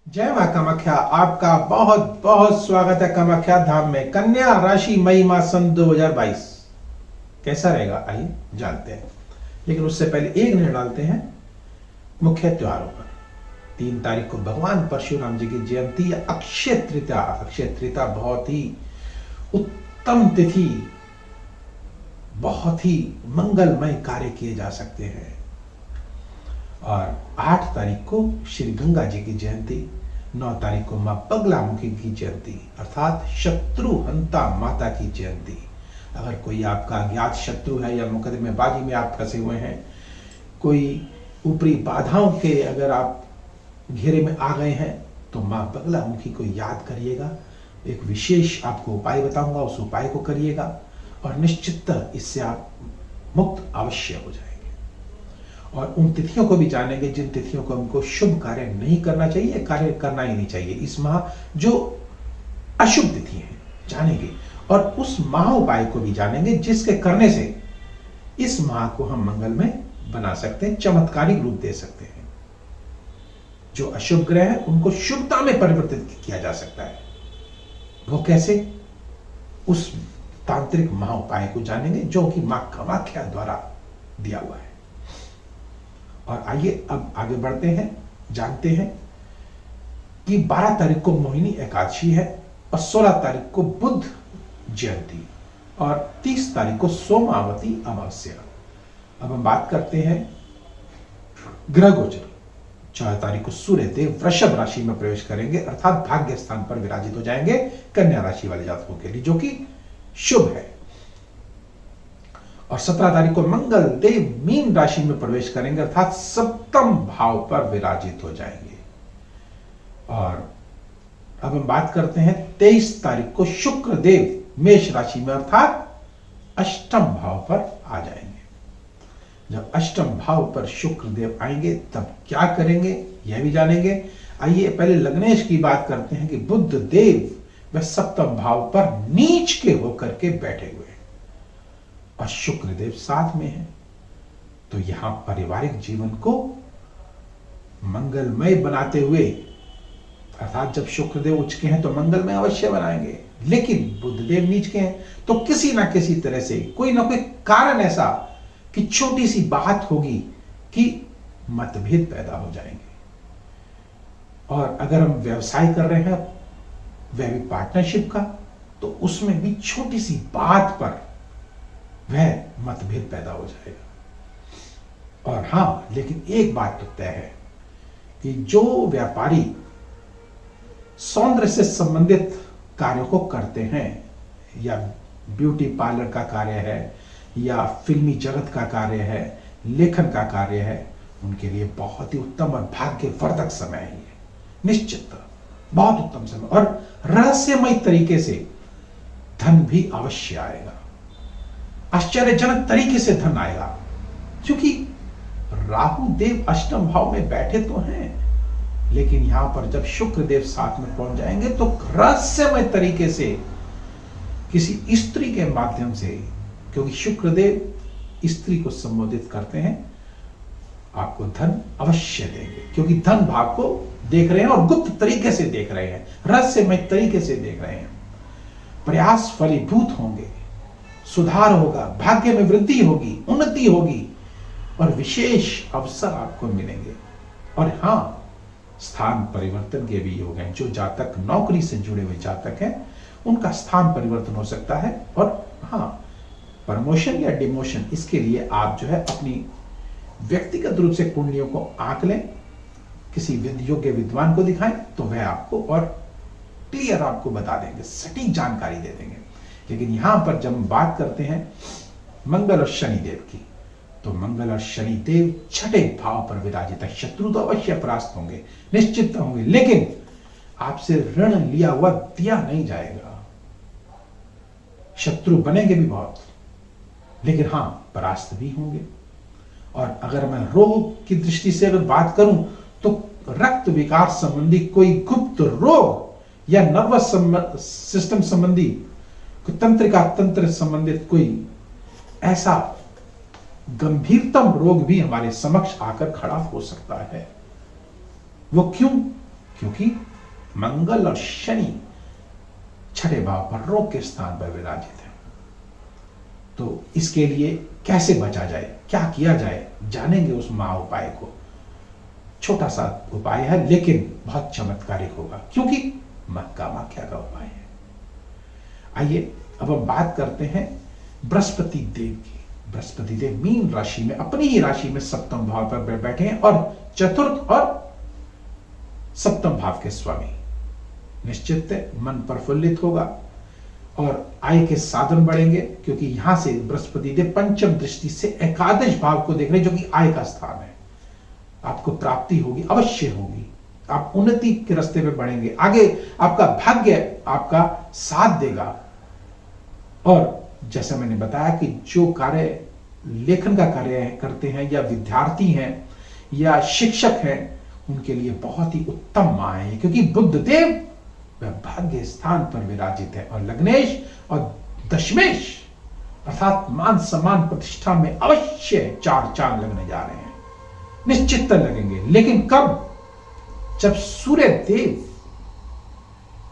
जय मां कामाख्या। आपका बहुत बहुत स्वागत है कामाख्या धाम में। कन्या राशि मई माह सन 2022 कैसा रहेगा, आइए जानते हैं। लेकिन उससे पहले एक नजर डालते हैं मुख्य त्योहारों पर। 3 तारीख को भगवान परशुराम जी की जयंती या अक्षय तृतीया। अक्षय तृतीया बहुत ही उत्तम तिथि, बहुत ही मंगलमय कार्य किए जा सकते हैं। और 8 तारीख को श्री गंगा जी की जयंती, 9 तारीख को मां बगलामुखी की जयंती अर्थात शत्रुहंता माता की जयंती। अगर कोई आपका अज्ञात शत्रु है या मुकदमेबाजी में आप फंसे हुए हैं, कोई ऊपरी बाधाओं के अगर आप घेरे में आ गए हैं, तो मां बगलामुखी को याद करिएगा। एक विशेष आपको उपाय बताऊंगा, उस उपाय को करिएगा और निश्चित इससे आप मुक्त अवश्य हो जाएंगे। और उन तिथियों को भी जानेंगे जिन तिथियों को हमको शुभ कार्य नहीं करना चाहिए, कार्य करना ही नहीं चाहिए। इस माह जो अशुभ तिथि है जानेंगे, और उस महा उपाय को भी जानेंगे जिसके करने से इस माह को हम मंगलमय बना सकते हैं, चमत्कारिक रूप दे सकते हैं। जो अशुभ ग्रह है उनको शुभता में परिवर्तित किया जा सकता है। वो कैसे, उस तांत्रिक महा उपाय को जानेंगे जो कि मां कामाख्या द्वारा दिया हुआ है। और आइए अब आगे बढ़ते हैं, जानते हैं कि 12 तारीख को मोहिनी एकादशी है और 16 तारीख को बुद्ध जयंती और 30 तारीख को सोमावती अमावस्या। अब हम बात करते हैं ग्रह गोचर। 4 तारीख को सूर्य देव वृषभ राशि में प्रवेश करेंगे अर्थात भाग्य स्थान पर विराजित हो जाएंगे कन्या राशि वाले जातकों के लिए, जो कि शुभ है। और 17 तारीख को मंगल देव मीन राशि में प्रवेश करेंगे अर्थात सप्तम भाव पर विराजित हो जाएंगे। और अब हम बात करते हैं 23 तारीख को शुक्र देव मेष राशि में अर्थात अष्टम भाव पर आ जाएंगे। जब अष्टम भाव पर शुक्र देव आएंगे तब क्या करेंगे यह भी जानेंगे। आइए पहले लग्नेश की बात करते हैं कि बुध देव वह सप्तम भाव पर नीच के होकर के बैठे हुए हैं और शुक्रदेव साथ में है, तो यहां पारिवारिक जीवन को मंगलमय बनाते हुए, अर्थात जब शुक्रदेव उच्च के हैं तो मंगलमय अवश्य बनाएंगे, लेकिन बुधदेव नीच के हैं तो किसी ना किसी तरह से कोई ना कोई कारण ऐसा कि छोटी सी बात होगी कि मतभेद पैदा हो जाएंगे। और अगर हम व्यवसाय कर रहे हैं वह भी पार्टनरशिप का, तो उसमें भी छोटी सी बात पर वह मतभेद पैदा हो जाएगा। और हां, लेकिन एक बात तो तय है कि जो व्यापारी सौंदर्य से संबंधित कार्यों को करते हैं, या ब्यूटी पार्लर का कार्य है या फिल्मी जगत का कार्य है, लेखन का कार्य है, उनके लिए बहुत ही उत्तम और भाग्यवर्धक समय है। निश्चित बहुत उत्तम समय, और रहस्यमय तरीके से धन भी अवश्य आएगा। आश्चर्यजनक तरीके से धन आएगा, क्योंकि राहु देव अष्टम भाव में बैठे तो हैं, लेकिन यहां पर जब शुक्र देव साथ में पहुंच जाएंगे तो रहस्यमय तरीके से किसी स्त्री के माध्यम से, क्योंकि शुक्र देव स्त्री को संबोधित करते हैं, आपको धन अवश्य देंगे, क्योंकि धन भाव को देख रहे हैं और गुप्त तरीके से देख रहे हैं, रहस्यमय तरीके से देख रहे हैं। प्रयास फलीभूत होंगे, सुधार होगा, भाग्य में वृद्धि होगी, उन्नति होगी और विशेष अवसर आपको मिलेंगे। और हां, स्थान परिवर्तन के भी योग हैं। जो जातक नौकरी से जुड़े हुए जातक हैं उनका स्थान परिवर्तन हो सकता है। और हां, प्रमोशन या डिमोशन, इसके लिए आप जो है अपनी व्यक्तिगत रूप से कुंडलियों को आंक लें, किसी योग्य विद्वान को दिखाएं, तो वह आपको और क्लियर आपको बता देंगे, सटीक जानकारी दे देंगे। लेकिन यहां पर जब हम बात करते हैं मंगल और शनिदेव की, तो मंगल और शनिदेव छठे भाव पर विराजित है। शत्रु तो अवश्य परास्त होंगे, निश्चित होंगे, लेकिन आपसे ऋण लिया हुआ दिया नहीं जाएगा। शत्रु बनेंगे भी बहुत, लेकिन हां, परास्त भी होंगे। और अगर मैं रोग की दृष्टि से अगर बात करूं तो रक्त विकार संबंधी कोई गुप्त रोग या नर्वस सिस्टम संबंधी, तंत्रिका तंत्र संबंधित कोई ऐसा गंभीरतम रोग भी हमारे समक्ष आकर खड़ा हो सकता है। वो क्यों? क्योंकि मंगल और शनि छठे भाव पर रोग के स्थान पर विराजित है। तो इसके लिए कैसे बचा जाए, क्या किया जाए, जानेंगे उस महा उपाय को। छोटा सा उपाय है लेकिन बहुत चमत्कारिक होगा, क्योंकि कामाख्या का उपाय है। आइए अब हम बात करते हैं बृहस्पति देव की। बृहस्पति देव मीन राशि में, अपनी ही राशि में सप्तम भाव पर बैठे हैं और चतुर्थ और सप्तम भाव के स्वामी। निश्चित मन प्रफुल्लित होगा और आय के साधन बढ़ेंगे, क्योंकि यहां से बृहस्पति देव पंचम दृष्टि से एकादश भाव को देख रहे हैं, जो कि आय का स्थान है। आपको प्राप्ति होगी, अवश्य होगी, आप उन्नति के रास्ते पे बढ़ेंगे, आगे आपका भाग्य आपका साथ देगा। और जैसा मैंने बताया कि जो कार्य लेखन का कार्य करते हैं, या विद्यार्थी हैं या शिक्षक हैं, उनके लिए बहुत ही उत्तम माह है, क्योंकि बुध देव वह भाग्य स्थान पर विराजित है और लग्नेश और दशमेश अर्थात मान सम्मान प्रतिष्ठा में अवश्य 4 चांद लगने जा रहे हैं, निश्चित लगेंगे। लेकिन कब? जब सूर्य देव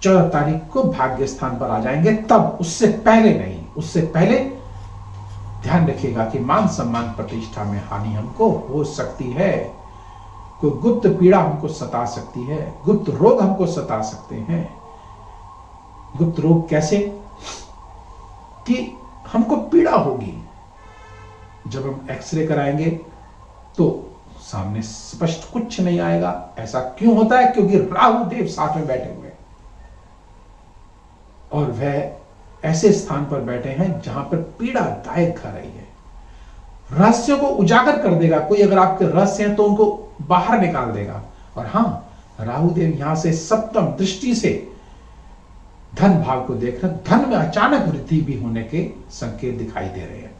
14 तारीख को भाग्य स्थान पर आ जाएंगे, तब, उससे पहले नहीं। उससे पहले ध्यान रखिएगा कि मान सम्मान प्रतिष्ठा में हानि हमको हो सकती है, कोई गुप्त पीड़ा हमको सता सकती है, गुप्त रोग हमको सता सकते हैं। गुप्त रोग कैसे? कि हमको पीड़ा होगी, जब हम एक्सरे कराएंगे तो सामने स्पष्ट कुछ नहीं आएगा। ऐसा क्यों होता है? क्योंकि राहु देव साथ में बैठे हुए हैं और वह ऐसे स्थान पर बैठे हैं जहां पर पीड़ादायक घर रही है। रहस्यों को उजागर कर देगा। कोई अगर आपके रहस्य हैं तो उनको बाहर निकाल देगा। और हां, राहु देव यहां से सप्तम दृष्टि से धन भाव को देख रहे, धन में अचानक वृद्धि भी होने के संकेत दिखाई दे रहे हैं,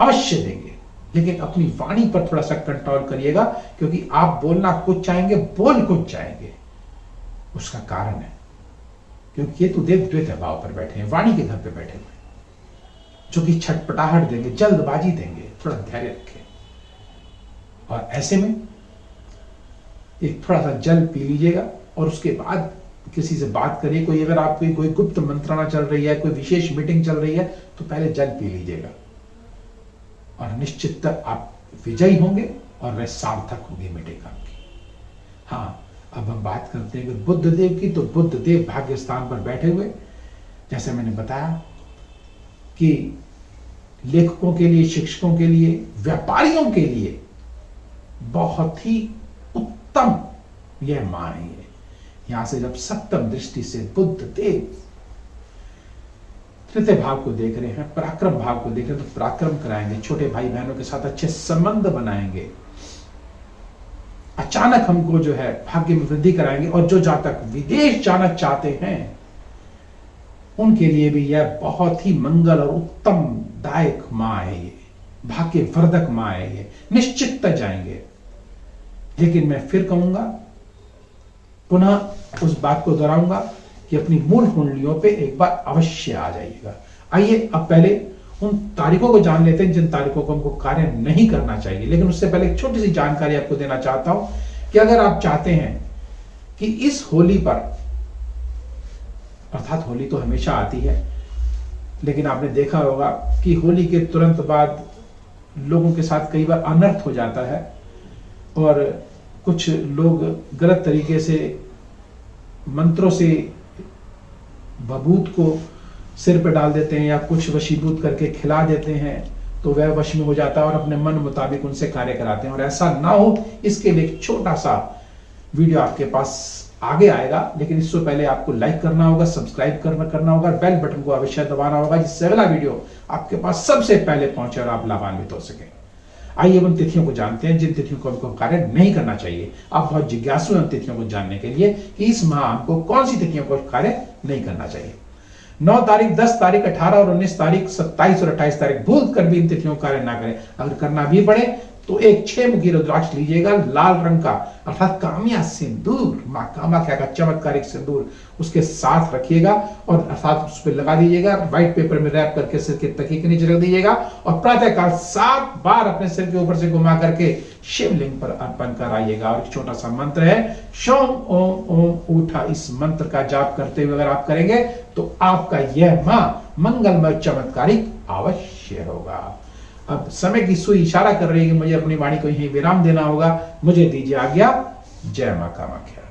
अवश्य देंगे। लेकिन अपनी वाणी पर थोड़ा सा कंट्रोल करिएगा, क्योंकि आप बोलना कुछ चाहेंगे, बोल कुछ चाहेंगे। उसका कारण है क्योंकि केतु देव द्वितीय भाव पर बैठे हैं, वाणी के घर पे बैठे हुए, जो कि छटपटाहट देंगे, जल्दबाजी देंगे। थोड़ा धैर्य रखें। और ऐसे में एक थोड़ा सा जल पी लीजिएगा और उसके बाद किसी से बात करिए। कोई अगर आपकी कोई गुप्त मंत्रणा चल रही है, कोई विशेष मीटिंग चल रही है, तो पहले जल पी लीजिएगा और निश्चित आप विजयी होंगे और वह सार्थक होगी मीटिंग आपकी। हाँ, अब हम बात करते हैं बुध देव की। तो बुध देव भाग्य स्थान पर बैठे हुए, जैसे मैंने बताया कि लेखकों के लिए, शिक्षकों के लिए, व्यापारियों के लिए बहुत ही उत्तम यह माह है। यहां से जब सप्तम दृष्टि से बुध देव तृतीय भाव को देख रहे हैं, पराक्रम भाव को देख रहे हैं, तो पराक्रम कराएंगे, छोटे भाई बहनों के साथ अच्छे संबंध बनाएंगे, अचानक हमको जो है भाग्य में वृद्धि कराएंगे। और जो जातक विदेश जाना चाहते हैं, उनके लिए भी यह बहुत ही मंगल और उत्तम दायक माह है। ये भाग्यवर्धक माह है, ये निश्चित जाएंगे। लेकिन मैं फिर कहूंगा, पुनः उस बात को दोहराऊंगा कि अपनी मूल कुंडलियों पे एक बार अवश्य आ जाइएगा। आइए अब पहले उन तारीखों को जान लेते हैं जिन तारीखों को हमको कार्य नहीं करना चाहिए। लेकिन उससे पहले एक छोटी सी जानकारी आपको देना चाहता हूं कि अगर आप चाहते हैं कि इस होली पर, अर्थात होली तो हमेशा आती है, लेकिन आपने देखा होगा कि होली के तुरंत बाद लोगों के साथ कई बार अनर्थ हो जाता है और कुछ लोग गलत तरीके से मंत्रों से भभूत को सिर पर डाल देते हैं या कुछ वशीभूत करके खिला देते हैं, तो वह वश में हो जाता है और अपने मन मुताबिक उनसे कार्य कराते हैं। और ऐसा ना हो, इसके लिए एक छोटा सा वीडियो आपके पास आगे आएगा। लेकिन इससे पहले आपको लाइक करना होगा, सब्सक्राइब करना होगा, बेल बटन को अवश्य दबाना होगा, जिससे अगला वीडियो आपके पास सबसे पहले पहुंचे और आप लाभान्वित हो सके। आइए उन तिथियों को जानते हैं जिन तिथियों को हमको कार्य नहीं करना चाहिए। आप बहुत जिज्ञासु हैं उन तिथियों को जानने के लिए कि इस माह हमको कौन सी तिथियों को कार्य नहीं करना चाहिए। 9 तारीख, 10 तारीख, 18 और 19 तारीख, 27 और 28 तारीख भूल कर भी इन तिथियों को कार्य ना करें। अगर करना भी पड़े तो एक 6 मुखी रुद्राक्ष लीजिएगा लाल रंग का, अर्थात काम्या सिंदूर, मां कामाख्या का चमत्कारिक सिंदूर उसके साथ रखिएगा और अर्थात उस पर लगा दीजिएगा, व्हाइट पेपर में रैप करके सिर के तकिए के नीचे रख दीजिएगा और प्रातःकाल 7 बार अपने सिर के ऊपर से घुमा करके शिवलिंग पर अर्पण कराइएगा। और एक छोटा सा मंत्र है शोम ओम ओम ऊठा, इस मंत्र का जाप करते हुए अगर आप करेंगे तो आपका यह मां मंगलमय चमत्कारिक अवश्य होगा। अब समय की सुई इशारा कर रही है कि मुझे अपनी वाणी को यहीं विराम देना होगा। मुझे दीजिए आज्ञा। जय मां कामाख्या।